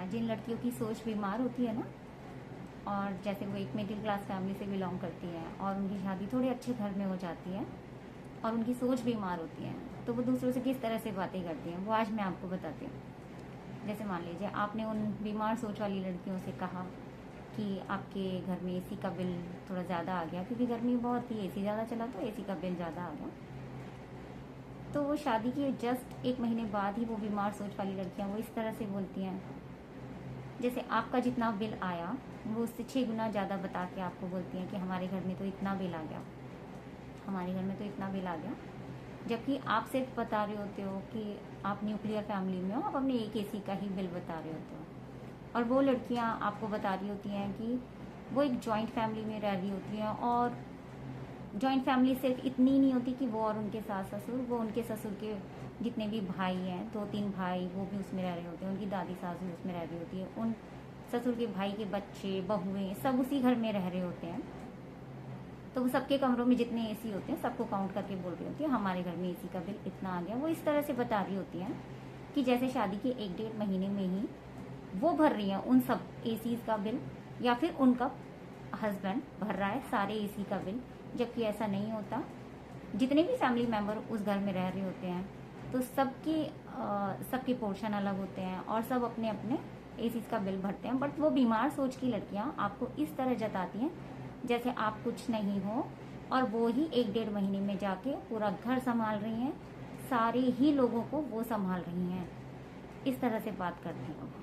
जिन लड़कियों की सोच बीमार होती है ना, और जैसे वो एक मिडिल क्लास फैमिली से बिलोंग करती है और उनकी शादी थोड़े अच्छे घर में हो जाती है और उनकी सोच बीमार होती है, तो वो दूसरों से किस तरह से बातें करती हैं वो आज मैं आपको बताती हूँ। जैसे मान लीजिए आपने उन बीमार सोच वाली लड़कियों से कहा कि आपके घर में एसी का बिल थोड़ा ज़्यादा आ गया, क्योंकि गर्मी बहुत थी, एसी ज़्यादा चला तो एसी का बिल ज़्यादा आ गया। तो वो शादी के जस्ट 1 महीने बाद ही वो बीमार सोच वाली लड़कियां वो इस तरह से बोलती हैं, जैसे आपका जितना बिल आया वो उससे 6 गुना ज़्यादा बता के आपको बोलती हैं कि हमारे घर में तो इतना बिल आ गया, हमारे घर में तो इतना बिल आ गया। जबकि आप सिर्फ बता रहे होते हो कि आप न्यूक्लियर फैमिली में हो, आप अपने एक एसी का ही बिल बता रहे होते हो, और वो लड़कियां आपको बता रही होती हैं कि वो एक जॉइंट फैमिली में रह रही होती हैं, और जॉइंट फैमिली सिर्फ इतनी नहीं होती कि वो और उनके सास ससुर, वो उनके ससुर के जितने भी भाई हैं, 2-3 भाई, वो भी उसमें रह रहे होते हैं, उनकी दादी सास भी उसमें रह रही होती है, उन ससुर के भाई के बच्चे बहुएं सब उसी घर में रह रहे होते हैं। तो वो सबके कमरों में जितने एसी होते हैं सबको काउंट करके बोल रही होती है हमारे घर में एसी का बिल इतना आ गया। वो इस तरह से बता रही होती हैं कि जैसे शादी के 1-1.5 महीने में ही वो भर रही हैं उन सब एसीज का बिल, या फिर उनका हस्बैंड भर रहा है सारे एसी का बिल, जबकि ऐसा नहीं होता। जितने भी फैमिली मेंबर उस घर में रह रहे होते हैं तो सबके पोर्शन अलग होते हैं और सब अपने अपने एसीज का बिल भरते हैं। बट वो बीमार सोच की लड़कियां आपको इस तरह जताती हैं जैसे आप कुछ नहीं हो, और वो ही 1-1.5 महीने में जाके पूरा घर संभाल रही हैं, सारे ही लोगों को वो संभाल रही हैं, इस तरह से बात करती हैं।